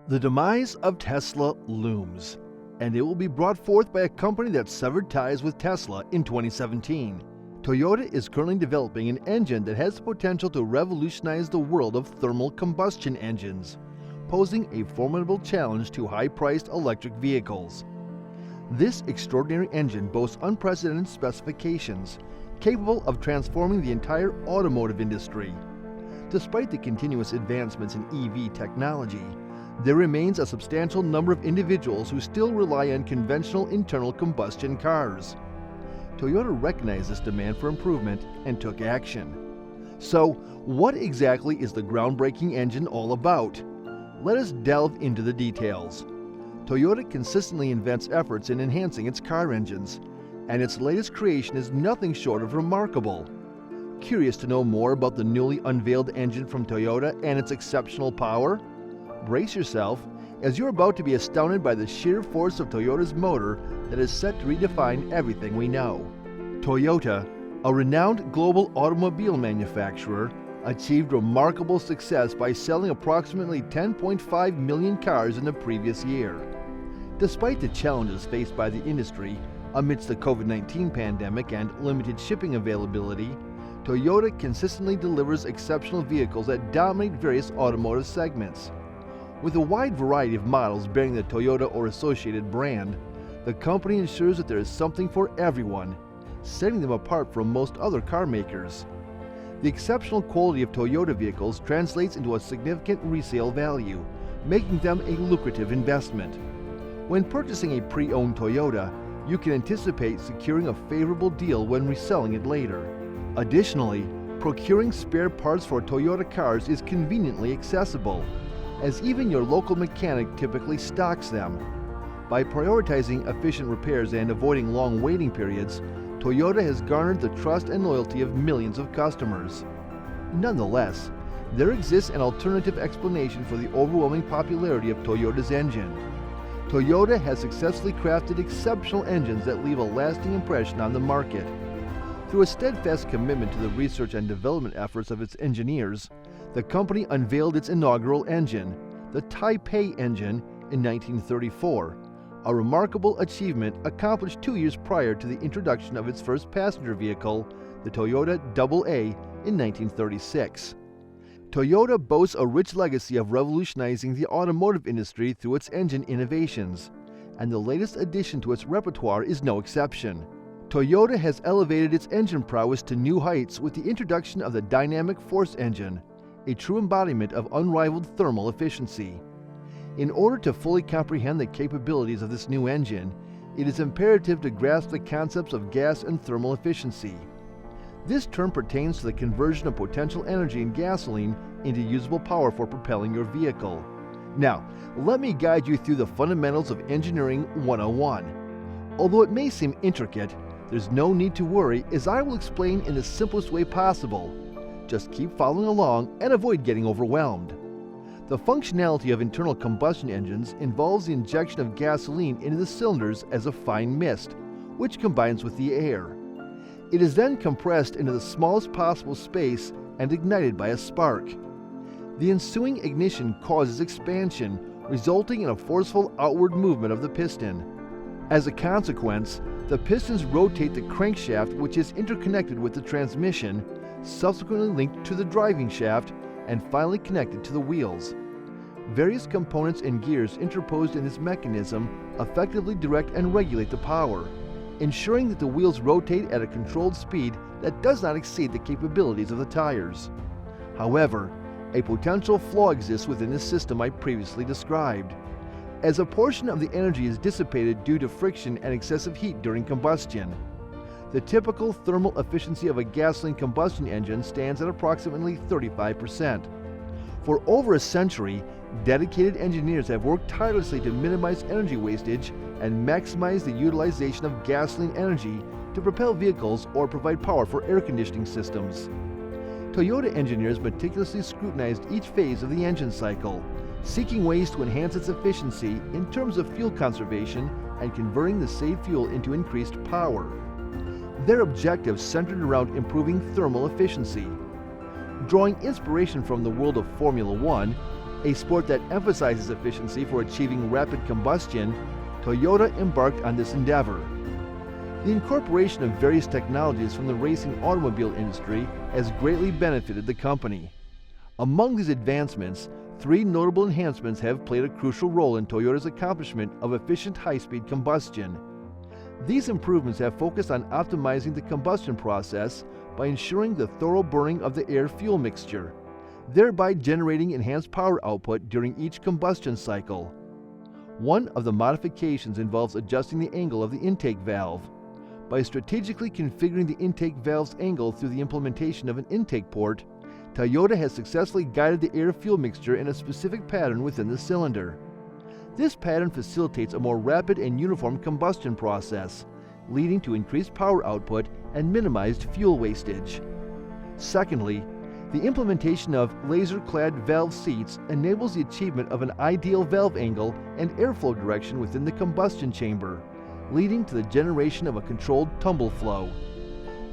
The demise of Tesla looms, and it will be brought forth by a company that severed ties with Tesla in 2017. Toyota is currently developing an engine that has the potential to revolutionize the world of thermal combustion engines, posing a formidable challenge to high-priced electric vehicles. This extraordinary engine boasts unprecedented specifications, capable of transforming the entire automotive industry. Despite the continuous advancements in EV technology, there remains a substantial number of individuals who still rely on conventional internal combustion cars. Toyota recognized this demand for improvement and took action. So, what exactly is the groundbreaking engine all about? Let us delve into the details. Toyota consistently invents efforts in enhancing its car engines, and its latest creation is nothing short of remarkable. Curious to know more about the newly unveiled engine from Toyota and its exceptional power? Brace yourself, as you're about to be astounded by the sheer force of Toyota's motor that is set to redefine everything we know. Toyota, a renowned global automobile manufacturer, achieved remarkable success by selling approximately 10.5 million cars in the previous year. Despite the challenges faced by the industry amidst the COVID-19 pandemic and limited shipping availability, Toyota consistently delivers exceptional vehicles that dominate various automotive segments. With a wide variety of models bearing the Toyota or associated brand, the company ensures that there is something for everyone, setting them apart from most other car makers. The exceptional quality of Toyota vehicles translates into a significant resale value, making them a lucrative investment. When purchasing a pre-owned Toyota, you can anticipate securing a favorable deal when reselling it later. Additionally, procuring spare parts for Toyota cars is conveniently accessible, as even your local mechanic typically stocks them. By prioritizing efficient repairs and avoiding long waiting periods, Toyota has garnered the trust and loyalty of millions of customers. Nonetheless, there exists an alternative explanation for the overwhelming popularity of Toyota's engine. Toyota has successfully crafted exceptional engines that leave a lasting impression on the market. Through a steadfast commitment to the research and development efforts of its engineers, the company unveiled its inaugural engine, the Taipei engine, in 1934, a remarkable achievement accomplished 2 years prior to the introduction of its first passenger vehicle, the Toyota AA, in 1936. Toyota boasts a rich legacy of revolutionizing the automotive industry through its engine innovations, and the latest addition to its repertoire is no exception. Toyota has elevated its engine prowess to new heights with the introduction of the Dynamic Force engine, a true embodiment of unrivaled thermal efficiency. In order to fully comprehend the capabilities of this new engine, it is imperative to grasp the concepts of gas and thermal efficiency. This term pertains to the conversion of potential energy in gasoline into usable power for propelling your vehicle. Now, let me guide you through the fundamentals of Engineering 101. Although it may seem intricate, there's no need to worry, as I will explain in the simplest way possible. Just keep following along and avoid getting overwhelmed. The functionality of internal combustion engines involves the injection of gasoline into the cylinders as a fine mist, which combines with the air. It is then compressed into the smallest possible space and ignited by a spark. The ensuing ignition causes expansion, resulting in a forceful outward movement of the piston. As a consequence, the pistons rotate the crankshaft, which is interconnected with the transmission, subsequently linked to the driving shaft, and finally connected to the wheels. Various components and gears interposed in this mechanism effectively direct and regulate the power, ensuring that the wheels rotate at a controlled speed that does not exceed the capabilities of the tires. However, a potential flaw exists within the system I previously described, as a portion of the energy is dissipated due to friction and excessive heat during combustion. The typical thermal efficiency of a gasoline combustion engine stands at approximately 35%. For over a century, dedicated engineers have worked tirelessly to minimize energy wastage and maximize the utilization of gasoline energy to propel vehicles or provide power for air conditioning systems. Toyota engineers meticulously scrutinized each phase of the engine cycle, seeking ways to enhance its efficiency in terms of fuel conservation and converting the saved fuel into increased power. Their objectives centered around improving thermal efficiency. Drawing inspiration from the world of Formula One, A sport that emphasizes efficiency for achieving rapid combustion, Toyota embarked on this endeavor. The incorporation of various technologies from the racing automobile industry has greatly benefited the company. Among these advancements, three notable enhancements have played a crucial role in Toyota's accomplishment of efficient high-speed combustion. These improvements have focused on optimizing the combustion process by ensuring the thorough burning of the air-fuel mixture, thereby generating enhanced power output during each combustion cycle. One of the modifications involves adjusting the angle of the intake valve. By strategically configuring the intake valve's angle through the implementation of an intake port, Toyota has successfully guided the air-fuel mixture in a specific pattern within the cylinder. This pattern facilitates a more rapid and uniform combustion process, leading to increased power output and minimized fuel wastage. Secondly, the implementation of laser-clad valve seats enables the achievement of an ideal valve angle and airflow direction within the combustion chamber, leading to the generation of a controlled tumble flow.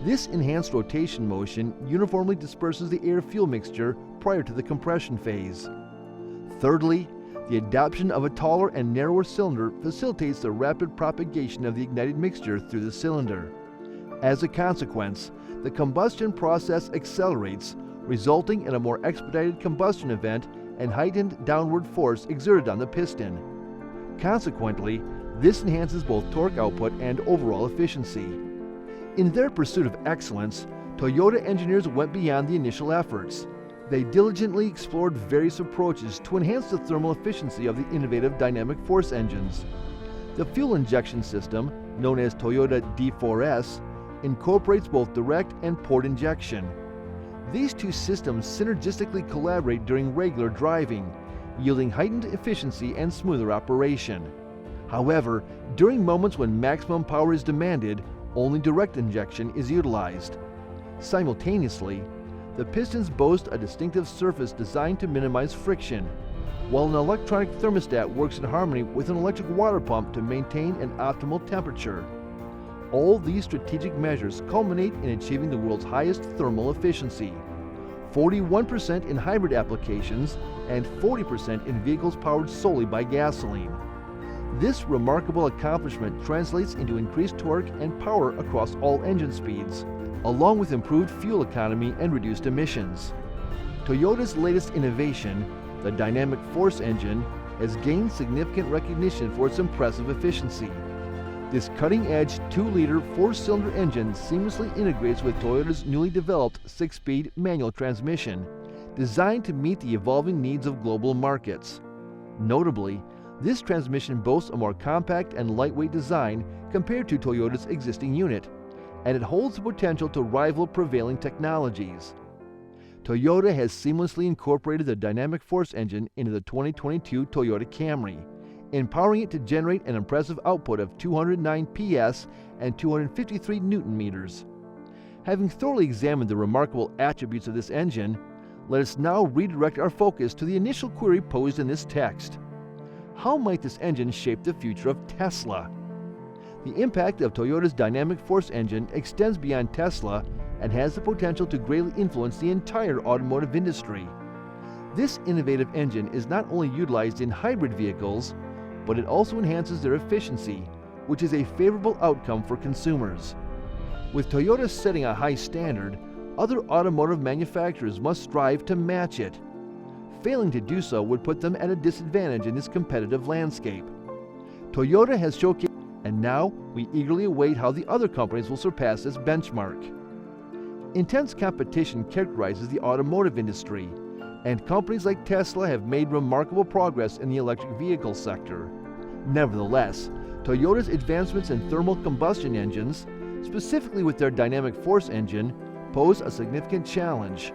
This enhanced rotation motion uniformly disperses the air-fuel mixture prior to the compression phase. Thirdly, the adoption of a taller and narrower cylinder facilitates the rapid propagation of the ignited mixture through the cylinder. As a consequence, the combustion process accelerates, resulting in a more expedited combustion event and heightened downward force exerted on the piston. Consequently, this enhances both torque output and overall efficiency. In their pursuit of excellence, Toyota engineers went beyond the initial efforts. They diligently explored various approaches to enhance the thermal efficiency of the innovative dynamic force engines. The fuel injection system, known as Toyota D4S, incorporates both direct and port injection. These two systems synergistically collaborate during regular driving, yielding heightened efficiency and smoother operation. However, during moments when maximum power is demanded, only direct injection is utilized. Simultaneously, the pistons boast a distinctive surface designed to minimize friction, while an electronic thermostat works in harmony with an electric water pump to maintain an optimal temperature. All these strategic measures culminate in achieving the world's highest thermal efficiency, 41% in hybrid applications and 40% in vehicles powered solely by gasoline. This remarkable accomplishment translates into increased torque and power across all engine speeds, along with improved fuel economy and reduced emissions. Toyota's latest innovation, the dynamic force engine, has gained significant recognition for its impressive efficiency. This cutting-edge 2-liter 4-cylinder engine seamlessly integrates with Toyota's newly developed 6-speed manual transmission, designed to meet the evolving needs of global markets. Notably, this transmission boasts a more compact and lightweight design compared to Toyota's existing unit, and it holds the potential to rival prevailing technologies. Toyota has seamlessly incorporated the dynamic force engine into the 2022 Toyota Camry, empowering it to generate an impressive output of 209 PS and 253 Newton meters. Having thoroughly examined the remarkable attributes of this engine, let us now redirect our focus to the initial query posed in this text. How might this engine shape the future of Tesla? The impact of Toyota's dynamic force engine extends beyond Tesla and has the potential to greatly influence the entire automotive industry. This innovative engine is not only utilized in hybrid vehicles, but it also enhances their efficiency, which is a favorable outcome for consumers. With Toyota setting a high standard, other automotive manufacturers must strive to match it. Failing to do so would put them at a disadvantage in this competitive landscape. Toyota has showcased, and now we eagerly await how the other companies will surpass this benchmark. Intense competition characterizes the automotive industry, and companies like Tesla have made remarkable progress in the electric vehicle sector. Nevertheless, Toyota's advancements in thermal combustion engines, specifically with their dynamic force engine, pose a significant challenge.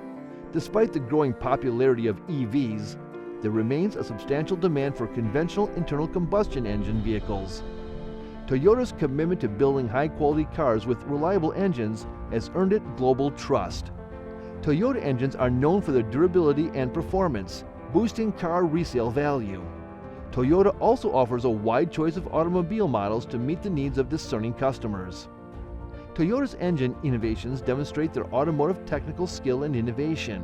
Despite the growing popularity of EVs, there remains a substantial demand for conventional internal combustion engine vehicles. Toyota's commitment to building high-quality cars with reliable engines has earned it global trust. Toyota engines are known for their durability and performance, boosting car resale value. Toyota also offers a wide choice of automobile models to meet the needs of discerning customers. Toyota's engine innovations demonstrate their automotive technical skill and innovation.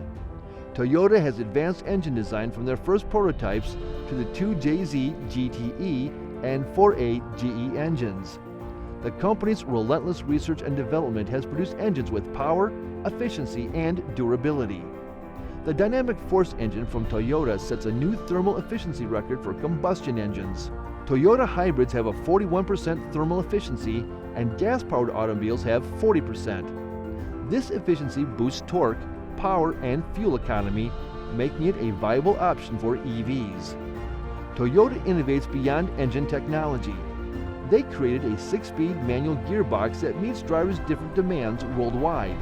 Toyota has advanced engine design from their first prototypes to the 2JZ GTE and 4A GE engines. The company's relentless research and development has produced engines with power, efficiency, and durability. The dynamic force engine from Toyota sets a new thermal efficiency record for combustion engines. Toyota hybrids have a 41% thermal efficiency and gas-powered automobiles have 40%. This efficiency boosts torque, power, and fuel economy, making it a viable option for EVs. Toyota innovates beyond engine technology. They created a 6-speed manual gearbox that meets drivers' different demands worldwide.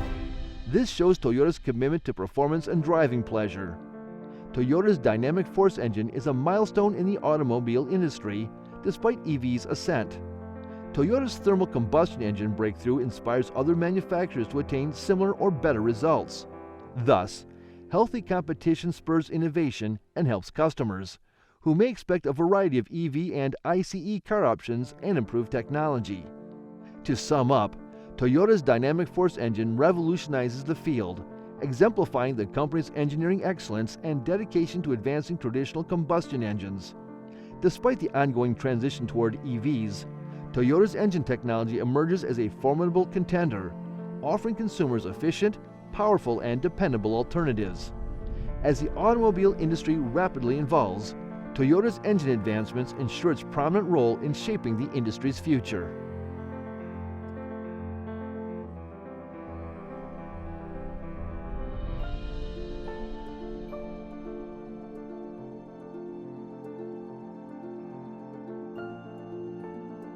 This shows Toyota's commitment to performance and driving pleasure. Toyota's dynamic force engine is a milestone in the automobile industry, despite EV's ascent. Toyota's thermal combustion engine breakthrough inspires other manufacturers to attain similar or better results. Thus, healthy competition spurs innovation and helps customers, who may expect a variety of EV and ICE car options and improved technology. To sum up, Toyota's dynamic force engine revolutionizes the field, exemplifying the company's engineering excellence and dedication to advancing traditional combustion engines. Despite the ongoing transition toward EVs, Toyota's engine technology emerges as a formidable contender, offering consumers efficient, powerful, and dependable alternatives. As the automobile industry rapidly evolves, Toyota's engine advancements ensure its prominent role in shaping the industry's future.